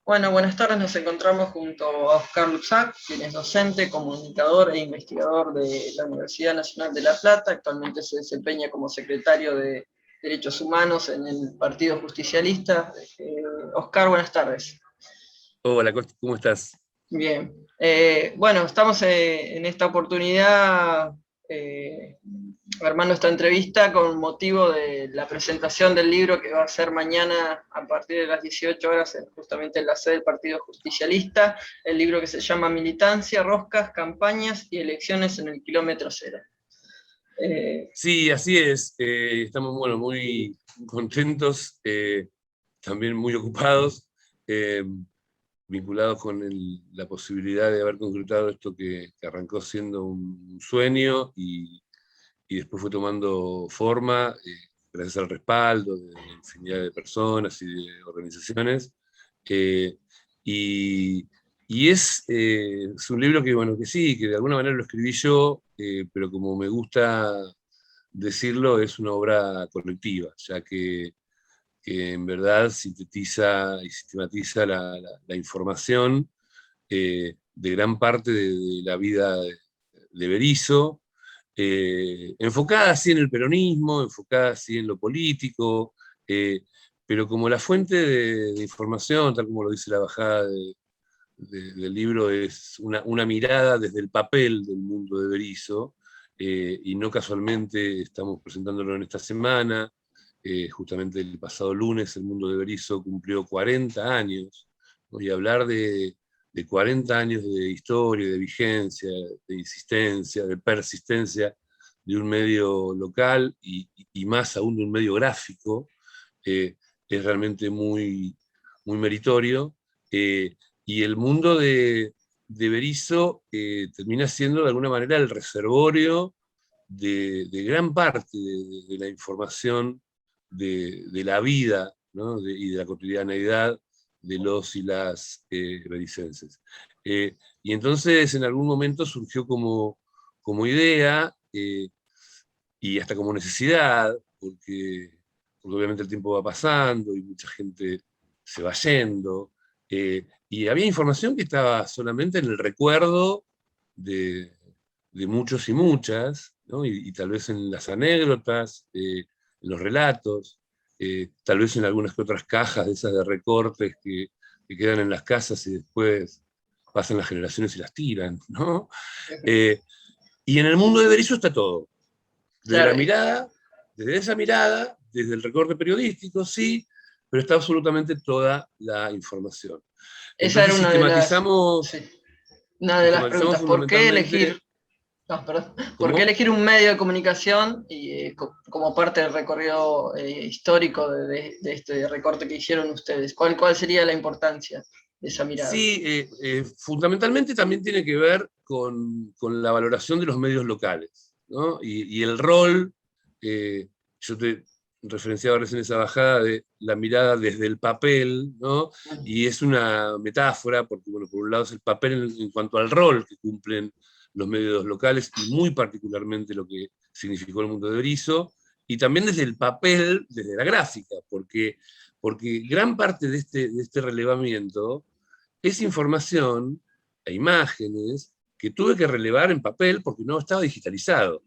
Bueno, buenas tardes. Nos encontramos junto a Oscar Lutzac, quien es docente, comunicador e investigador de la Universidad Nacional de La Plata. Actualmente se desempeña como secretario de Derechos Humanos en el Partido Justicialista. Oscar, buenas tardes. Hola, Costi, ¿cómo estás? Bien. Bueno, estamos en esta oportunidad eh, armando esta entrevista con motivo de la presentación del libro que va a ser mañana a partir de las 18 horas, justamente en la sede del Partido Justicialista, el libro que se llama Militancia, Roscas, Campañas y Elecciones en el Kilómetro Cero. Sí, así es. Estamos, bueno, muy contentos, también muy ocupados, eh, vinculados con la posibilidad de haber concretado esto que arrancó siendo un sueño y después fue tomando forma, gracias al respaldo de infinidad de personas y de organizaciones. Eh, y, es un libro que, bueno, que sí, que de alguna manera lo escribí yo, pero como me gusta decirlo, es una obra colectiva, ya que en verdad sintetiza y sistematiza la información de gran parte de la vida de Berisso, enfocada así en el peronismo, enfocada así en lo político, eh, pero como la fuente de información, tal como lo dice la bajada del libro, es una mirada desde el papel del mundo de Berisso, y no casualmente estamos presentándolo en esta semana. Justamente el pasado lunes el mundo de Berisso cumplió 40 años, ¿no? Y hablar de 40 años de historia, de vigencia, de insistencia, de persistencia de un medio local y más aún de un medio gráfico, es realmente muy, muy meritorio. Y el mundo de Berisso termina siendo de alguna manera el reservorio de gran parte de la información de la vida, ¿no? Y de la cotidianeidad de los y las bericenses. Y entonces en algún momento surgió como idea, y hasta como necesidad, porque obviamente el tiempo va pasando y mucha gente se va yendo, y había información que estaba solamente en el recuerdo de, de muchos y muchas, ¿no? Y tal vez en las anécdotas, en los relatos, tal vez en algunas que otras cajas de esas de recortes que quedan en las casas y después pasan las generaciones y las tiran, ¿no? Eh, y en el mundo de Berisso está todo, desde la Claro, mirada, desde esa mirada, desde el recorte periodístico, sí, pero está absolutamente toda la información. esa era Entonces sí, una de las sistematizamos preguntas. ¿Por qué fundamentalmente, elegir? No, perdón. ¿Por qué ¿cómo? elegir un medio de comunicación y, como parte del recorrido histórico de este recorte que hicieron ustedes? ¿Cuál sería la importancia de esa mirada? Sí, fundamentalmente también tiene que ver con la valoración de los medios locales, ¿no? Y el rol, yo te referenciaba recién esa bajada de la mirada desde el papel, ¿no? Y es una metáfora, porque bueno, por un lado es el papel en cuanto al rol que cumplen los medios locales y muy particularmente lo que significó el mundo de Berisso, y también desde el papel, desde la gráfica, porque gran parte de este relevamiento es información e imágenes que tuve que relevar en papel porque no estaba digitalizado.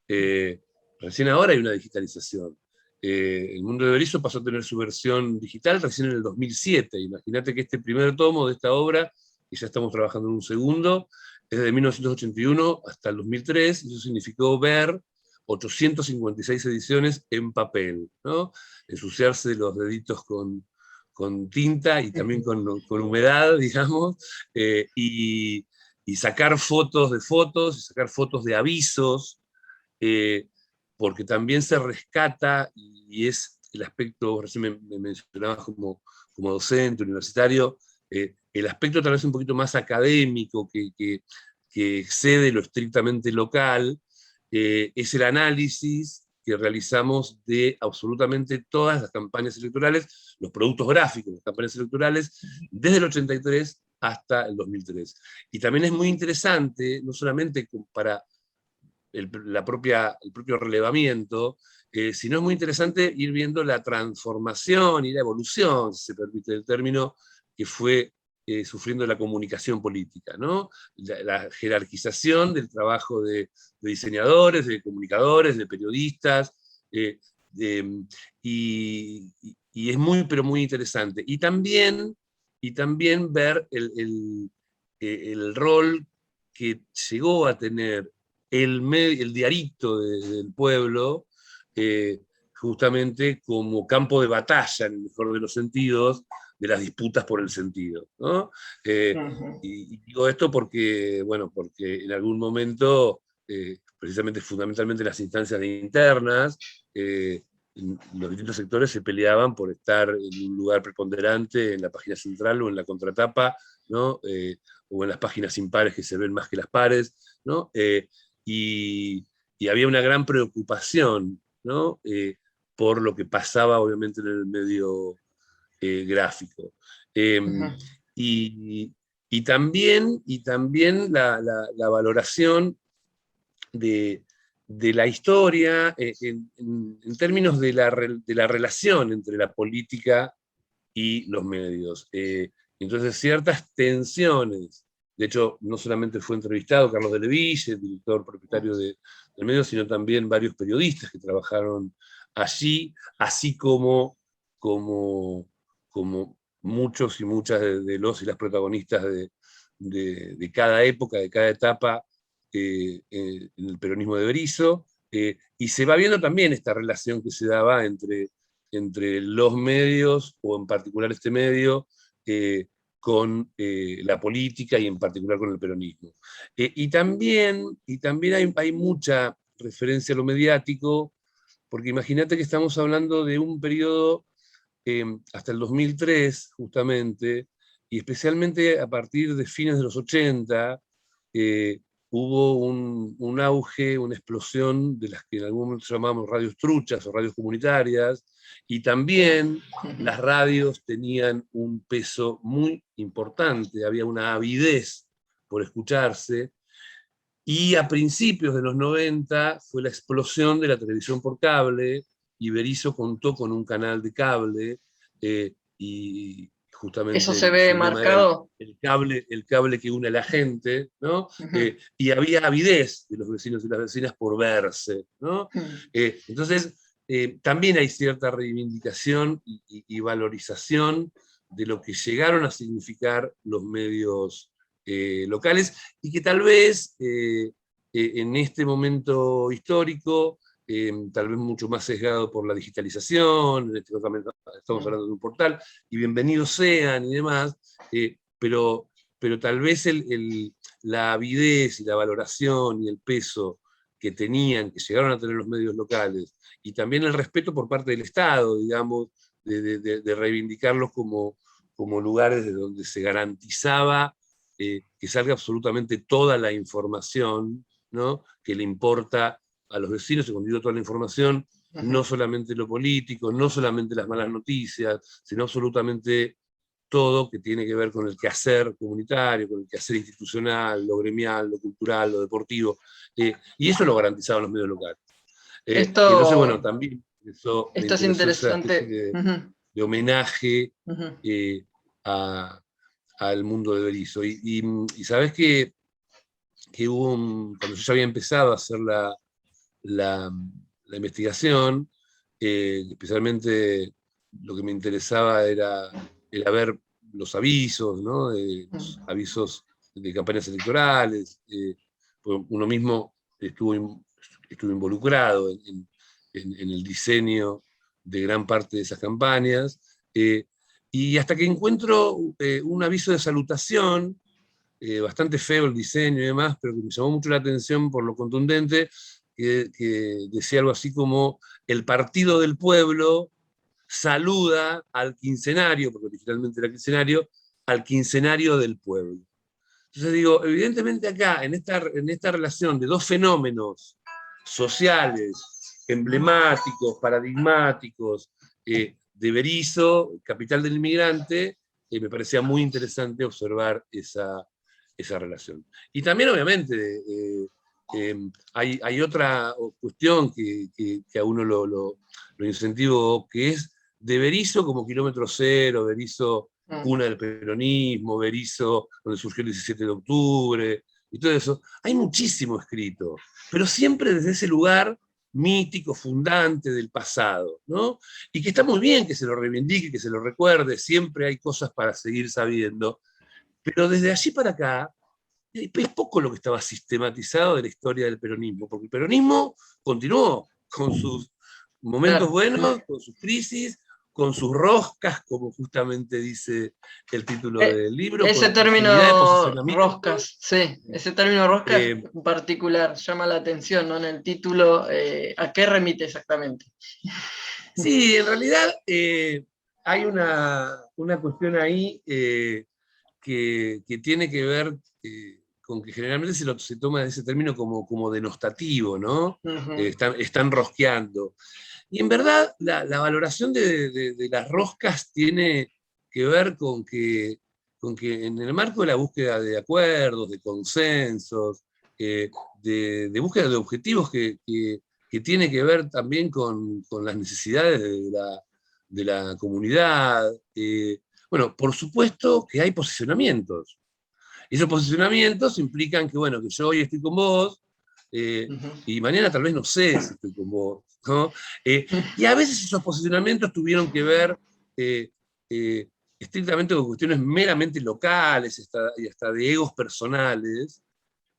Eh, Recién ahora hay una digitalización. El mundo de Berisso pasó a tener su versión digital recién en el 2007. Imagínate que este primer tomo de esta obra, y ya estamos trabajando en un segundo, es de 1981 hasta el 2003, y eso significó ver 856 ediciones en papel, ¿no? Ensuciarse los deditos con tinta y también con humedad, digamos, y sacar fotos de fotos, y sacar fotos de avisos, eh, porque también se rescata, y es el aspecto, recién me mencionabas como docente universitario, el aspecto tal vez un poquito más académico que excede lo estrictamente local, es el análisis que realizamos de absolutamente todas las campañas electorales, los productos gráficos de las campañas electorales, desde el 83 hasta el 2003. Y también es muy interesante, no solamente para el propio relevamiento, sino es muy interesante ir viendo la transformación y la evolución, si se permite el término, que fue sufriendo la comunicación política, ¿no? La jerarquización del trabajo de diseñadores, de comunicadores, de periodistas, y, y es muy, pero muy interesante. Y también ver el rol que llegó a tener el diarito del pueblo, justamente como campo de batalla, en el mejor de los sentidos, de las disputas por el sentido, ¿no? Y digo esto porque, bueno, porque en algún momento, precisamente, fundamentalmente las instancias de internas, los distintos sectores se peleaban por estar en un lugar preponderante en la página central o en la contratapa, ¿no? O en las páginas impares que se ven más que las pares, ¿no? Y, y había una gran preocupación, ¿no? Por lo que pasaba obviamente en el medio gráfico. Y, y también la valoración de la historia en términos de la relación entre la política y los medios. Entonces, ciertas tensiones. De hecho, no solamente fue entrevistado Carlos de Leville, el director propietario del medio, sino también varios periodistas que trabajaron allí, así como muchos y muchas de los y las protagonistas de cada época, de cada etapa en el peronismo de Berisso. Y se va viendo también esta relación que se daba entre los medios, o en particular este medio, con la política y en particular con el peronismo. Y también hay mucha referencia a lo mediático, porque imagínate que estamos hablando de un periodo hasta el 2003, justamente, y especialmente a partir de fines de los 80, hubo un auge, una explosión de las que en algún momento llamamos radios truchas o radios comunitarias, y también las radios tenían un peso muy importante, había una avidez por escucharse, y a principios de los 90 fue la explosión de la televisión por cable, y Berisso contó con un canal de cable, y Eso justamente se ve su lema era marcado. el cable que une a la gente, ¿no? Y había avidez de los vecinos y las vecinas por verse, ¿no? Entonces, también hay cierta reivindicación y valorización de lo que llegaron a significar los medios locales, y que tal vez en este momento histórico, tal vez mucho más sesgado por la digitalización, en este caso estamos hablando de un portal, y bienvenidos sean y demás, pero tal vez la avidez y la valoración y el peso que tenían, que llegaron a tener los medios locales, y también el respeto por parte del Estado, digamos, de reivindicarlos como lugares de donde se garantizaba que salga absolutamente toda la información, ¿no? Que le importa a los vecinos, y cuando digo toda la información, no solamente lo político, no solamente las malas noticias, sino absolutamente todo que tiene que ver con el quehacer comunitario, con el quehacer institucional, lo gremial, lo cultural, lo deportivo, y eso lo garantizaban los medios locales. Y entonces, bueno, también eso me Esto es interesó, esa especie interesante. de homenaje al mundo de Berisso. Y sabes que cuando yo ya había empezado a hacer la investigación, especialmente lo que me interesaba era ver los avisos, ¿no? Los avisos de campañas electorales. Uno mismo estuvo involucrado en el diseño de gran parte de esas campañas, y hasta que encuentro un aviso de salutación, bastante feo el diseño y demás, pero que me llamó mucho la atención por lo contundente, que decía algo así como: el Partido del Pueblo saluda al quincenario, porque originalmente era quincenario, al quincenario del pueblo. Entonces digo, evidentemente acá, en esta relación de dos fenómenos sociales, emblemáticos, paradigmáticos, de Berisso, capital del inmigrante, me parecía muy interesante observar esa relación. Y también, obviamente, hay otra cuestión que a uno lo incentivó, que es de Berisso como kilómetro cero, Berisso cuna del peronismo, Berisso, donde surgió el 17 de octubre, y todo eso. Hay muchísimo escrito, pero siempre desde ese lugar mítico, fundante del pasado, ¿no? Y que está muy bien que se lo reivindique, que se lo recuerde, siempre hay cosas para seguir sabiendo, pero desde allí para acá es poco lo que estaba sistematizado de la historia del peronismo, porque el peronismo continuó con sus momentos Claro. buenos, con sus crisis, con sus roscas, como justamente dice el título Eh, del libro, Ese con infinidad de término posicionamientos. roscas, sí, ese término roscas Eh, en particular llama la atención, ¿no? En el título, ¿a qué remite exactamente? sí, en realidad hay una cuestión ahí que tiene que ver con que generalmente se toma ese término como denostativo, ¿no? Ujú. Están rosqueando. Y en verdad, la valoración de las roscas tiene que ver con que en el marco de la búsqueda de acuerdos, de consensos, de búsqueda de objetivos que tiene que ver también con las necesidades de la comunidad. Bueno, por supuesto que hay posicionamientos. Y esos posicionamientos implican que, bueno, que yo hoy estoy con vos, Ujú. y mañana tal vez no sé si estoy con vos, ¿no? Y a veces esos posicionamientos tuvieron que ver eh, eh, estrictamente con cuestiones meramente locales y hasta de egos personales,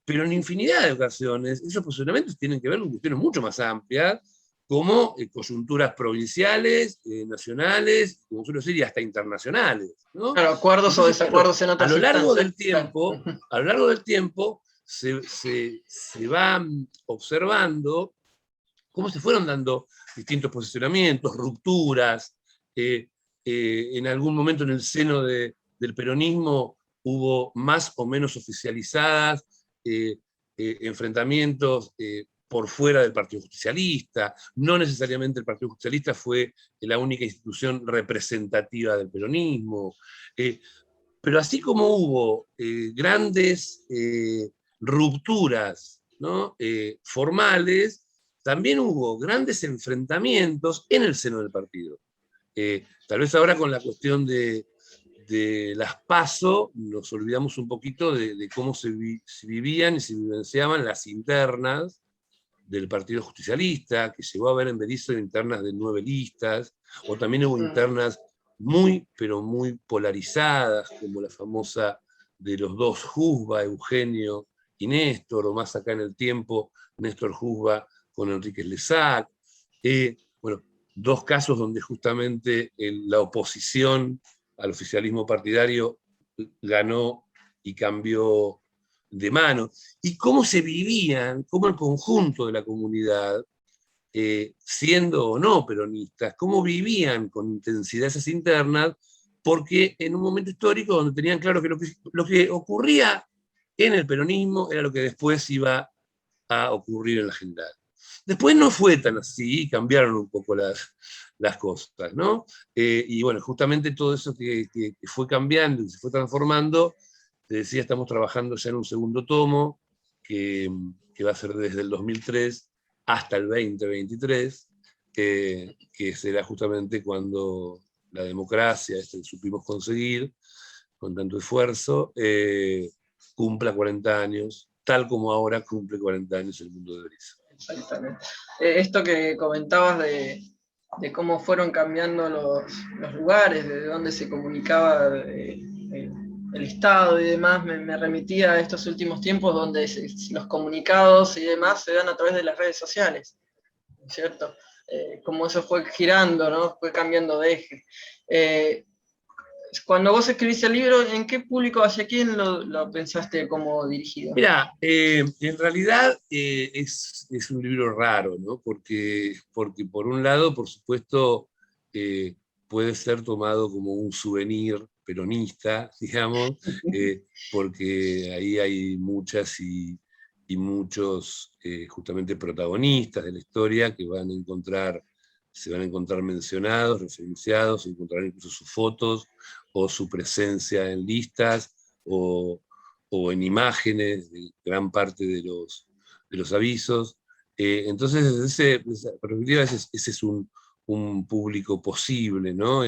pero en infinidad de ocasiones esos posicionamientos tienen que ver con cuestiones mucho más amplias, como coyunturas provinciales, nacionales, como suelo decir, y hasta internacionales, ¿no? Claro, acuerdos o Entonces, claro, desacuerdos en a otras lo largo instancias. del Claro. tiempo, a lo largo del tiempo se va observando cómo se fueron dando distintos posicionamientos, rupturas. eh, en algún momento en el seno del peronismo hubo más o menos oficializadas enfrentamientos por fuera del Partido Justicialista. No necesariamente el Partido Justicialista fue la única institución representativa del peronismo. Pero así como hubo grandes rupturas, ¿no? Formales, también hubo grandes enfrentamientos en el seno del partido. Tal vez ahora con la cuestión de las PASO nos olvidamos un poquito de cómo se vivían y se vivenciaban las internas del Partido Justicialista, que llegó a haber en Berisso internas de 9 listas, o también hubo internas muy, pero muy polarizadas, como la famosa de los dos Jusba, Eugenio y Néstor, o más acá en el tiempo, Néstor Jusba con Enríquez Lesac. Bueno, dos casos donde justamente la oposición al oficialismo partidario ganó y cambió de mano, y cómo se vivían, cómo el conjunto de la comunidad, siendo o no peronistas, cómo vivían con intensidad esas internas, porque en un momento histórico donde tenían claro que lo que ocurría en el peronismo era lo que después iba a ocurrir en la general. Después no fue tan así, cambiaron un poco las cosas, ¿no? Y bueno, justamente todo eso que fue cambiando y se fue transformando, te decía, estamos trabajando ya en un segundo tomo, que va a ser desde el 2003 hasta el 2023, que será justamente cuando la democracia, que supimos conseguir con tanto esfuerzo, cumpla 40 años, tal como ahora cumple 40 años el mundo de Brisa. Exactamente. Esto que comentabas de cómo fueron cambiando los lugares, de dónde se comunicaba el Estado y demás, me remitía a estos últimos tiempos donde los comunicados y demás se dan a través de las redes sociales, ¿cierto? Como eso fue girando, ¿no? Fue cambiando de eje. Cuando vos escribiste el libro, ¿en qué público, hacia quién lo pensaste como dirigido? Mira, en realidad es un libro raro, ¿no? Porque por un lado, por supuesto, eh, puede ser tomado como un souvenir peronista, digamos, porque ahí hay muchas y muchos justamente protagonistas de la historia que se van a encontrar mencionados, referenciados, encontrarán incluso sus fotos o su presencia en listas o en imágenes de gran parte de los avisos. Entonces, desde esa perspectiva, ese es un público posible, ¿no?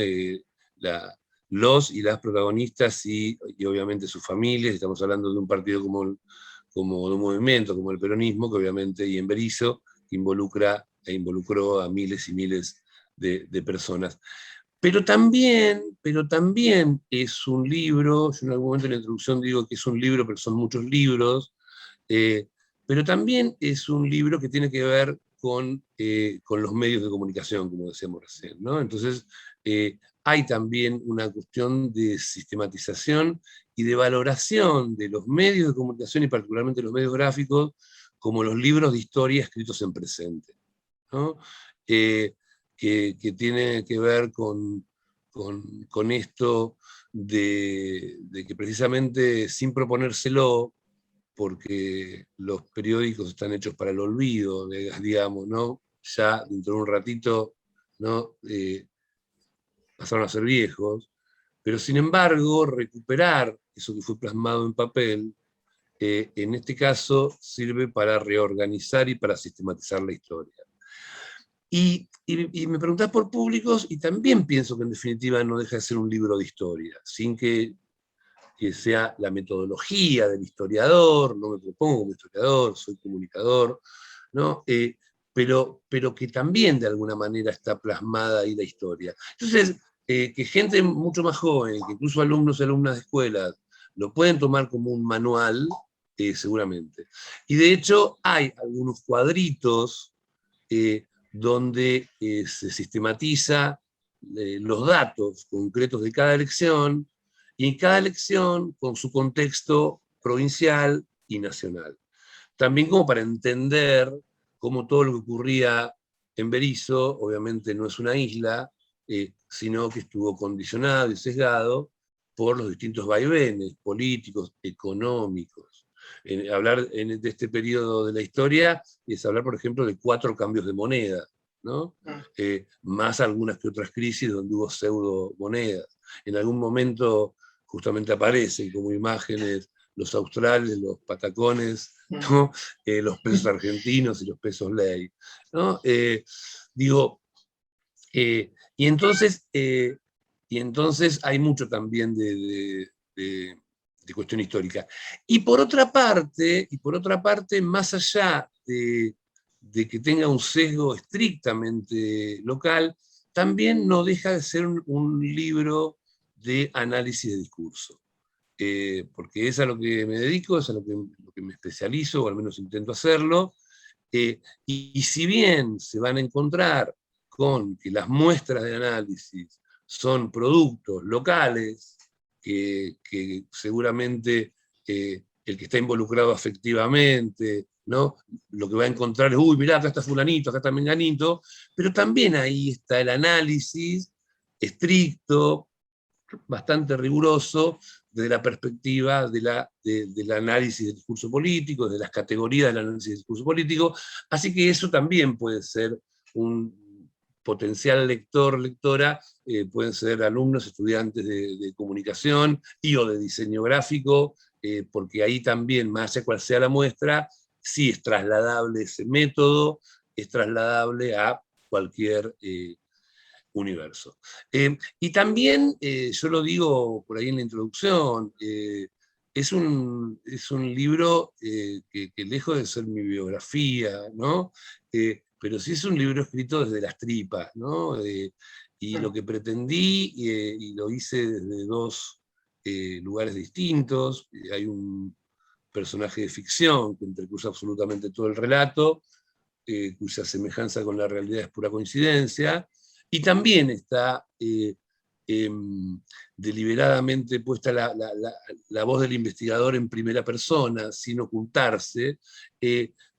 La, los y las protagonistas y obviamente sus familias. Estamos hablando de un partido como de un movimiento como el peronismo, que obviamente, y en Berisso, involucra e involucró a miles y miles de personas. Pero también es un libro, yo en algún momento en la introducción digo que es un libro, pero son muchos libros, pero también es un libro que tiene que ver con los medios de comunicación, como decíamos recién, ¿no? Entonces, hay también una cuestión de sistematización y de valoración de los medios de comunicación, y particularmente los medios gráficos, como los libros de historia escritos en presente, ¿no? Que tiene que ver con esto de que precisamente sin proponérselo, porque los periódicos están hechos para el olvido, digamos, ¿no? Ya dentro de un ratito, ¿no? Pasaron a ser viejos, pero sin embargo recuperar eso que fue plasmado en papel, en este caso sirve para reorganizar y para sistematizar la historia. Y me preguntás por públicos, y también pienso que en definitiva no deja de ser un libro de historia, sin que sea la metodología del historiador, no me propongo como historiador, soy comunicador, ¿no? Pero que también de alguna manera está plasmada ahí la historia. Entonces, que gente mucho más joven, que incluso alumnos y alumnas de escuelas, lo pueden tomar como un manual, seguramente. Y de hecho hay algunos cuadritos donde se sistematiza los datos concretos de cada elección, y en cada elección con su contexto provincial y nacional. También como para entender cómo todo lo que ocurría en Berisso, obviamente no es una isla, sino que estuvo condicionado y sesgado por los distintos vaivenes políticos, económicos. Hablar de este periodo de la historia es hablar, por ejemplo, de 4 cambios de moneda, ¿no? Más algunas que otras crisis donde hubo pseudo monedas. En algún momento justamente aparecen como imágenes los australes, los patacones, ¿no? Los pesos argentinos y los pesos ley, ¿no? Digo, y entonces hay mucho también de cuestión histórica. Y por otra parte, más allá de que tenga un sesgo estrictamente local, también no deja de ser un libro de análisis de discurso. Porque es a lo que me dedico, es a lo que me especializo, o al menos intento hacerlo. Y si bien se van a encontrar con que las muestras de análisis son productos locales, que seguramente el que está involucrado afectivamente, ¿no? Lo que va a encontrar es, uy, mirá, acá está fulanito, acá está menganito, pero también ahí está el análisis estricto, bastante riguroso, desde la perspectiva del análisis del discurso político, de las categorías del análisis del discurso político, así que eso también puede ser un potencial lector, lectora, pueden ser alumnos, estudiantes de comunicación y o de diseño gráfico, porque ahí también, más allá de cual sea la muestra, sí es trasladable ese método, es trasladable a cualquier universo. Y también, yo lo digo por ahí en la introducción, es un libro que lejos de ser mi biografía, ¿no? Pero sí es un libro escrito desde las tripas, ¿no? Y lo que pretendí, y lo hice desde 2 lugares distintos. Hay un personaje de ficción que entrecruza absolutamente todo el relato, cuya semejanza con la realidad es pura coincidencia, y también está deliberadamente puesta la voz del investigador en primera persona, sin ocultarse,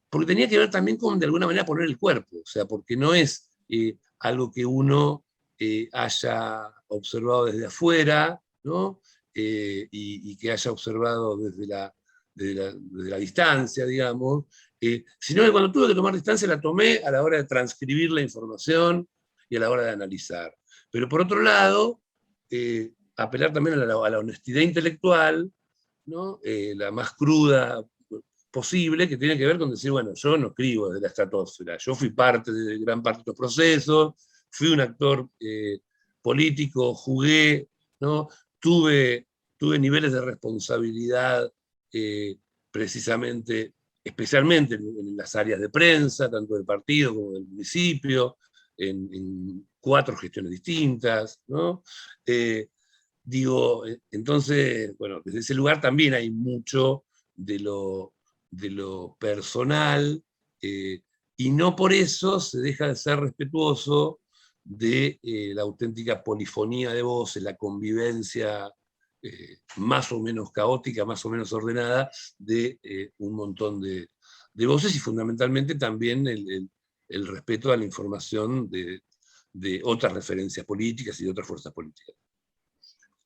porque tenía que ver también con, de alguna manera, poner el cuerpo, o sea, porque no es algo que uno haya observado desde afuera, ¿no? Y que haya observado desde la distancia, digamos, sino que cuando tuve que tomar distancia la tomé a la hora de transcribir la información y a la hora de analizar. Pero por otro lado, apelar también a la honestidad intelectual, ¿no? La más cruda posible, que tiene que ver con decir, bueno, yo no escribo desde la estratosfera, yo fui parte de gran parte de los procesos, fui un actor político, jugué ¿no? Tuve niveles de responsabilidad precisamente, especialmente en las áreas de prensa, tanto del partido como del municipio, en 4 gestiones distintas, ¿no? Entonces, bueno, desde ese lugar también hay mucho de lo personal, y no por eso se deja de ser respetuoso de la auténtica polifonía de voces, la convivencia más o menos caótica, más o menos ordenada, de un montón de voces, y fundamentalmente también el respeto a la información de otras referencias políticas y de otras fuerzas políticas.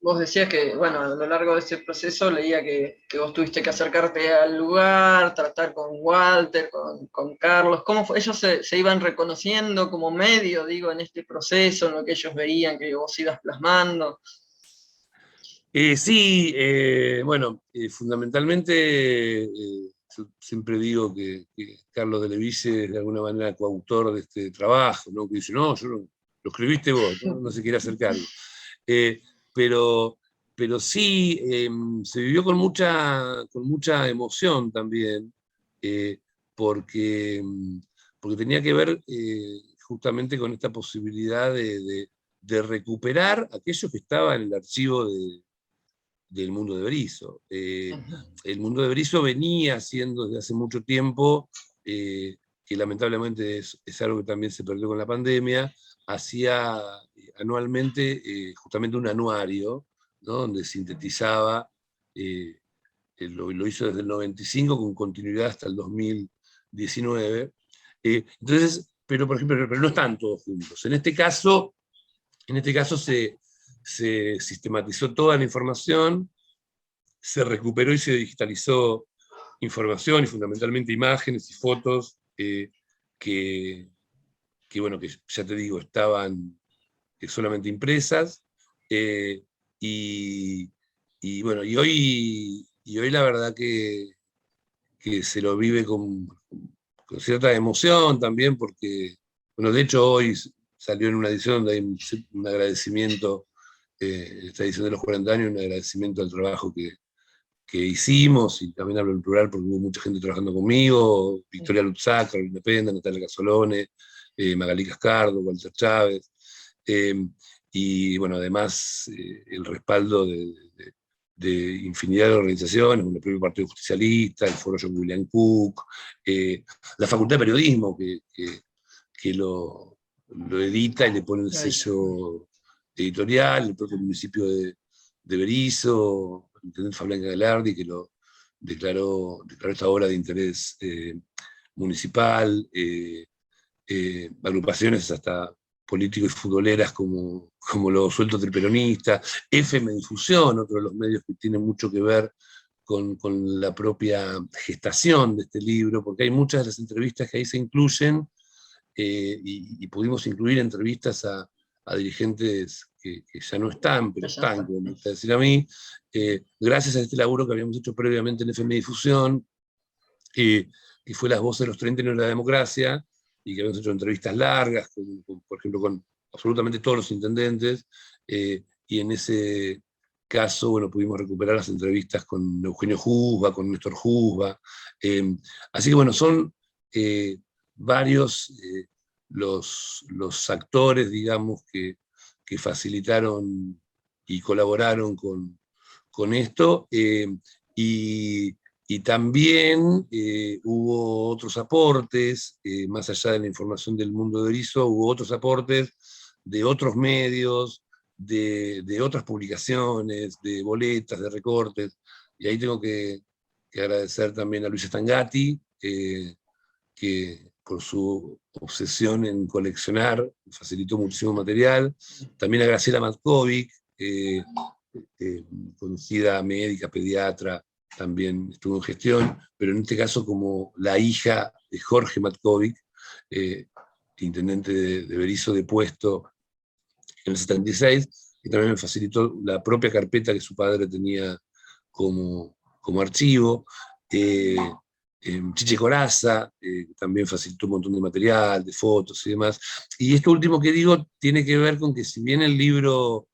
Vos decías que, bueno, a lo largo de ese proceso leía que vos tuviste que acercarte al lugar, tratar con Walter, con Carlos. ¿Cómo fue? ¿Ellos se iban reconociendo como medio, digo, en este proceso, en lo que ellos veían que vos ibas plasmando? Sí, bueno, fundamentalmente yo siempre digo que Carlos de Levice es de alguna manera coautor de este trabajo, ¿no? Que dice, no, lo escribiste vos, no se quiere hacer cargo. Eh, pero, pero sí, se vivió con mucha emoción también, eh, porque, porque tenía que ver justamente con esta posibilidad de recuperar aquello que estaba en el archivo del mundo de Berisso. El mundo de Berisso venía haciendo desde hace mucho tiempo, que lamentablemente es algo que también se perdió con la pandemia, hacía anualmente justamente un anuario, ¿no? Donde sintetizaba, lo hizo desde el 95 con continuidad hasta el 2019. Entonces, pero por ejemplo, pero no están todos juntos. En este caso se sistematizó toda la información, se recuperó y se digitalizó información y fundamentalmente imágenes y fotos que, bueno, que ya te digo, estaban solamente impresas. eh, y, bueno, y hoy la verdad que se lo vive con cierta emoción también, porque, bueno, de hecho hoy salió en una edición donde hay un agradecimiento, esta edición de los 40 años, un agradecimiento al trabajo que hicimos, y también hablo en plural porque hubo mucha gente trabajando conmigo: Victoria Lutzac, Carolina Penda, Natalia Casolone, Magalí Cascardo, Walter Chávez, eh, y bueno, además el respaldo de infinidad de organizaciones, como el propio Partido Justicialista, el Foro John William Cook, la Facultad de Periodismo, que lo edita y le pone el sello editorial, el propio municipio de Berisso, el intendente Fabián Galardi, que lo declaró esta obra de interés municipal, agrupaciones hasta políticos y futboleras como los Sueltos del Peronista, FM Difusión, otro de los medios que tiene mucho que ver con la propia gestación de este libro, porque hay muchas de las entrevistas que ahí se incluyen, y pudimos incluir entrevistas a dirigentes que ya no están, pero están, como me gusta decir a mí, gracias a este laburo que habíamos hecho previamente en FM Difusión, que fue Las Voces de los 30 años de la democracia, y que habíamos hecho entrevistas largas, por ejemplo, con absolutamente todos los intendentes, y en ese caso, bueno, pudimos recuperar las entrevistas con Eugenio Juzba, con Néstor Juzba. Así que bueno, son varios los actores, digamos, que facilitaron y colaboraron con esto, y, y también hubo otros aportes, más allá de la información del mundo de Berisso, hubo otros aportes de otros medios, de otras publicaciones, de boletas, de recortes, y ahí tengo que agradecer también a Luis Stangati, que por su obsesión en coleccionar facilitó muchísimo material, también a Graciela Matkovic, conocida médica, pediatra, también estuvo en gestión, pero en este caso como la hija de Jorge Matkovic, intendente de Berisso depuesto en el 76, que también me facilitó la propia carpeta que su padre tenía como archivo. Chiche Coraza, también facilitó un montón de material, de fotos y demás. Y esto último que digo tiene que ver con que si bien el libro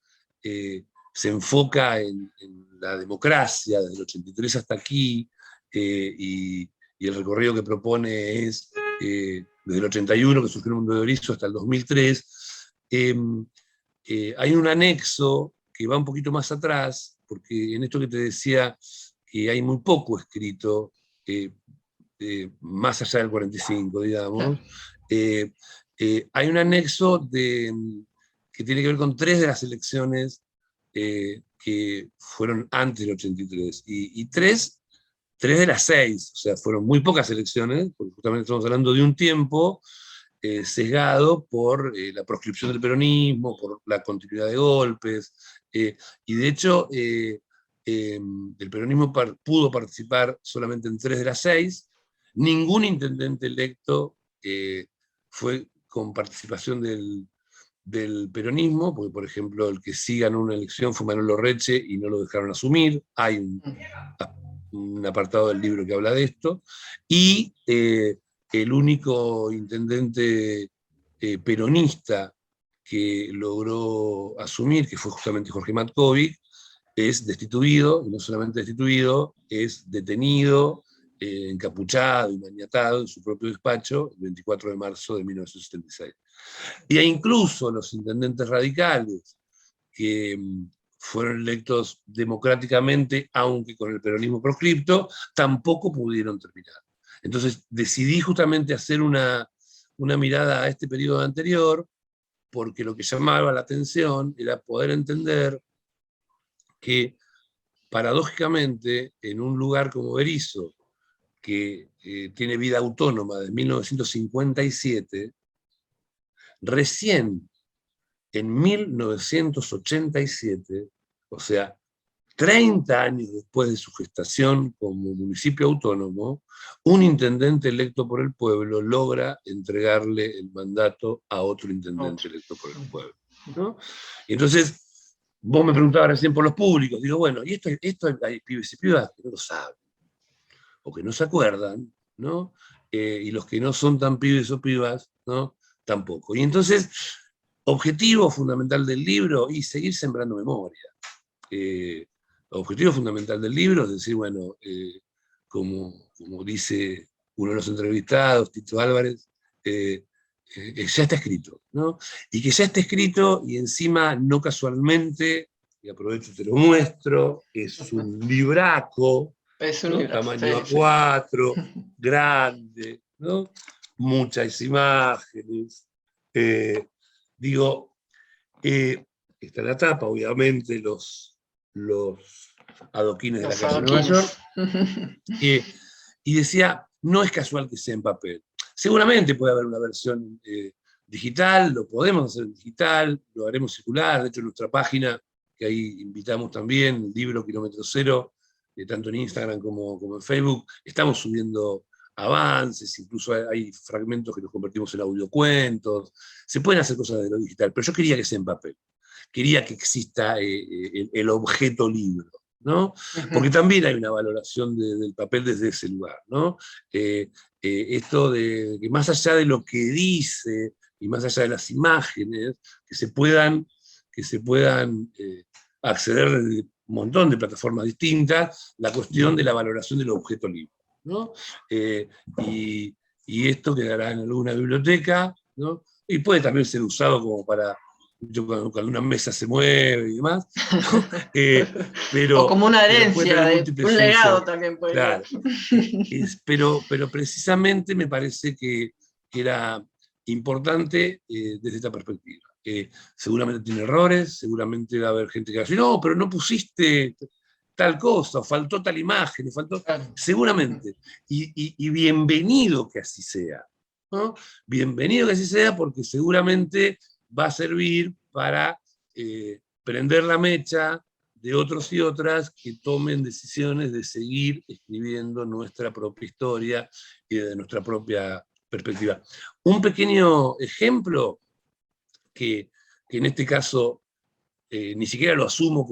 se enfoca en la democracia desde el 83 hasta aquí, y el recorrido que propone es desde el 81, que surgió el mundo de Berisso, hasta el 2003, hay un anexo que va un poquito más atrás, porque en esto que te decía, que hay muy poco escrito, más allá del 45, digamos, hay un anexo que tiene que ver con 3 de las elecciones que fueron antes del 83, y 3 de las 6, o sea, fueron muy pocas elecciones, porque justamente estamos hablando de un tiempo sesgado por la proscripción del peronismo, por la continuidad de golpes, y de hecho el peronismo pudo participar solamente en 3 de las 6, ningún intendente electo fue con participación del peronismo, porque por ejemplo el que sí ganó una elección fue Manuel Lorreche y no lo dejaron asumir, hay un apartado del libro que habla de esto, y el único intendente peronista que logró asumir, que fue justamente Jorge Matkovic, es destituido, y no solamente destituido, es detenido, encapuchado y maniatado en su propio despacho el 24 de marzo de 1976. Y incluso los intendentes radicales que fueron electos democráticamente, aunque con el peronismo proscripto, tampoco pudieron terminar. Entonces decidí justamente hacer una mirada a este periodo anterior, porque lo que llamaba la atención era poder entender que, paradójicamente, en un lugar como Berisso, que tiene vida autónoma desde 1957, recién en 1987, o sea, 30 años después de su gestación como municipio autónomo, un intendente electo por el pueblo logra entregarle el mandato a otro intendente electo por el pueblo, ¿no? Y entonces, vos me preguntabas recién por los públicos, digo, bueno, y esto hay pibes y pibas que no lo saben, o que no se acuerdan, ¿no? Y los que no son tan pibes o pibas, ¿no? Tampoco. Y entonces, objetivo fundamental del libro, y seguir sembrando memoria. Objetivo fundamental del libro es decir, bueno, como dice uno de los entrevistados, Tito Álvarez, ya está escrito, ¿no? Y que ya está escrito, y encima no casualmente, y aprovecho y te lo muestro, es un libraco, ¿no? Tamaño A4, grande, ¿no? Muchas imágenes. Digo, está en la tapa, obviamente, los adoquines de la calle Nueva York. Y decía, no es casual que sea en papel. Seguramente puede haber una versión digital, lo podemos hacer digital, lo haremos circular. De hecho, en nuestra página, que ahí invitamos también, el libro Kilómetro Cero, tanto en Instagram como en Facebook, estamos subiendo avances, incluso hay fragmentos que los convertimos en audiocuentos. Se pueden hacer cosas de lo digital, pero yo quería que sea en papel. Quería que exista el objeto libro, ¿no? Porque también hay una valoración del papel desde ese lugar, ¿no? Esto de que más allá de lo que dice y más allá de las imágenes, que se puedan acceder desde un montón de plataformas distintas, la cuestión de la valoración del objeto libro, ¿no? Y esto quedará en alguna biblioteca, ¿no? Y puede también ser usado como para cuando una mesa se mueve y demás, ¿no? O como una herencia, un legado usos. también puede claro. Pero precisamente me parece que era importante desde esta perspectiva. Seguramente tiene errores, seguramente va a haber gente que va a decir, no, pero no pusiste tal cosa, faltó tal imagen, faltó... Claro. Seguramente. Y bienvenido que así sea, ¿no? Bienvenido que así sea, porque seguramente va a servir para prender la mecha de otros y otras que tomen decisiones de seguir escribiendo nuestra propia historia y de nuestra propia perspectiva. Un pequeño ejemplo que en este caso ni siquiera lo asumo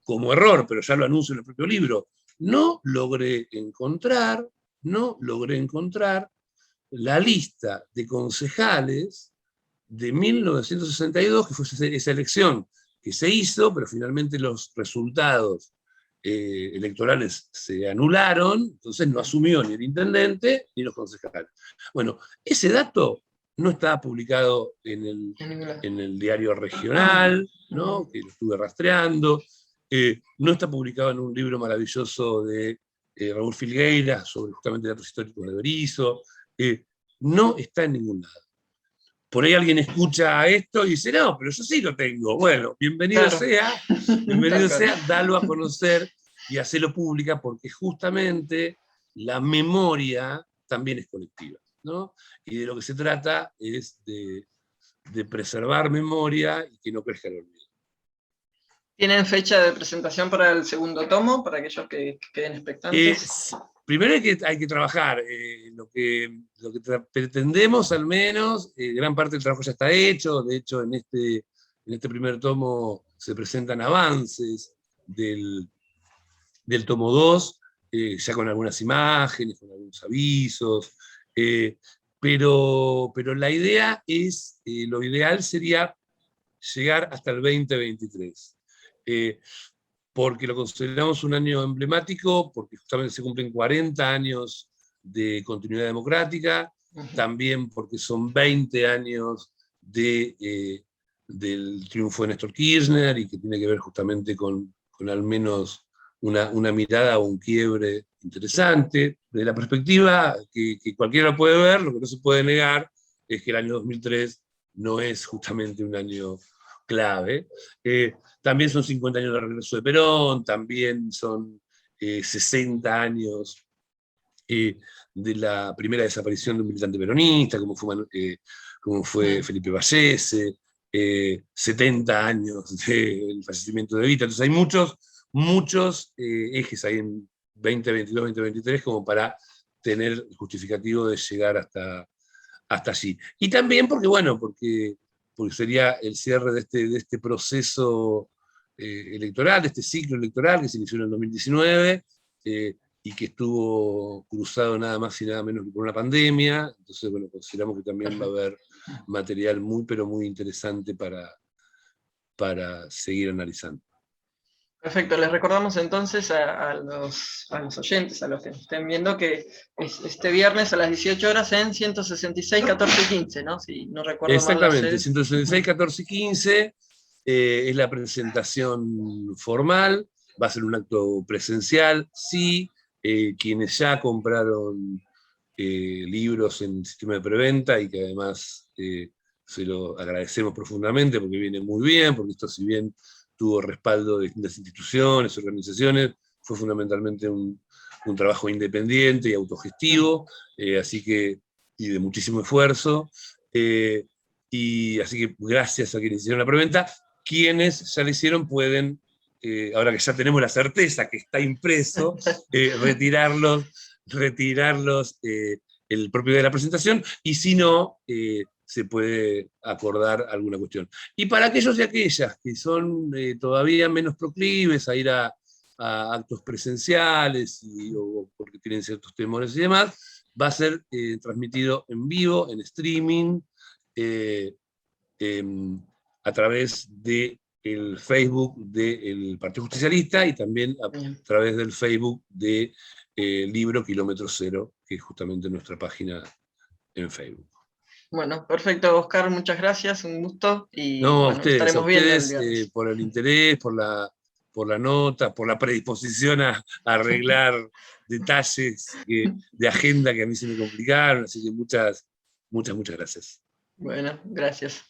como error, pero ya lo anuncio en el propio libro. No logré encontrar la lista de concejales de 1962, que fue esa elección que se hizo, pero finalmente los resultados electorales se anularon, entonces no asumió ni el intendente ni los concejales. Bueno, ese dato no está publicado en el diario regional, ¿no? Que lo estuve rastreando, no está publicado en un libro maravilloso de Raúl Filgueira sobre justamente datos históricos de Berisso, no está en ningún lado. Por ahí alguien escucha esto y dice, no, pero yo sí lo tengo. Bueno, bienvenido sea, dalo a conocer y hacelo pública, porque justamente la memoria también es colectiva, ¿no? Y de lo que se trata es de preservar memoria y que no crezca el olvido. ¿Tienen fecha de presentación para el segundo tomo, para aquellos que queden expectantes? Primero hay que trabajar. Lo que pretendemos, al menos, gran parte del trabajo ya está hecho. De hecho, en este primer tomo se presentan avances del tomo 2, ya con algunas imágenes, con algunos avisos. Pero la idea es, lo ideal sería llegar hasta el 2023. Porque lo consideramos un año emblemático, porque justamente se cumplen 40 años de continuidad democrática, también porque son 20 años del triunfo de Néstor Kirchner, y que tiene que ver justamente con al menos una mirada o un quiebre interesante. De la perspectiva que cualquiera puede ver, lo que no se puede negar es que el año 2003 no es justamente un año clave. También son 50 años de regreso de Perón, también son 60 años de la primera desaparición de un militante peronista, como fue Felipe Vallese, 70 años del fallecimiento de Evita. Entonces hay muchos ejes ahí en 2022, 2023 como para tener justificativo de llegar hasta allí. Y también porque sería el cierre de este proceso electoral, de este ciclo electoral que se inició en el 2019 y que estuvo cruzado nada más y nada menos que por una pandemia. Entonces, consideramos que también va a haber material pero muy interesante para seguir analizando. Perfecto, les recordamos entonces a los oyentes, a los que nos estén viendo, que es este viernes a las 18 horas en 166, 14 y 15, ¿no? Si no recuerdo mal la sede. 166, 14 y 15 es la presentación formal, va a ser un acto presencial, sí, quienes ya compraron libros en el sistema de preventa y que además se lo agradecemos profundamente porque viene muy bien, porque esto, si bien tuvo respaldo de distintas instituciones, organizaciones, fue fundamentalmente un trabajo independiente y autogestivo, y de muchísimo esfuerzo, y así que gracias a quienes hicieron la preventa. Quienes ya lo hicieron pueden, ahora que ya tenemos la certeza que está impreso, retirarlos el propio día de la presentación, y si no, se puede acordar alguna cuestión. Y para aquellos y aquellas que son todavía menos proclives a ir a actos presenciales o porque tienen ciertos temores y demás, va a ser transmitido en vivo, en streaming, a través del Facebook del Partido Justicialista y también a través del Facebook de Libro Kilómetro Cero, que es justamente nuestra página en Facebook. Bueno, perfecto, Oscar, muchas gracias, un gusto. Y a ustedes viendo por el interés, por la nota, por la predisposición a arreglar detalles de agenda que a mí se me complicaron, así que muchas gracias. Bueno, gracias.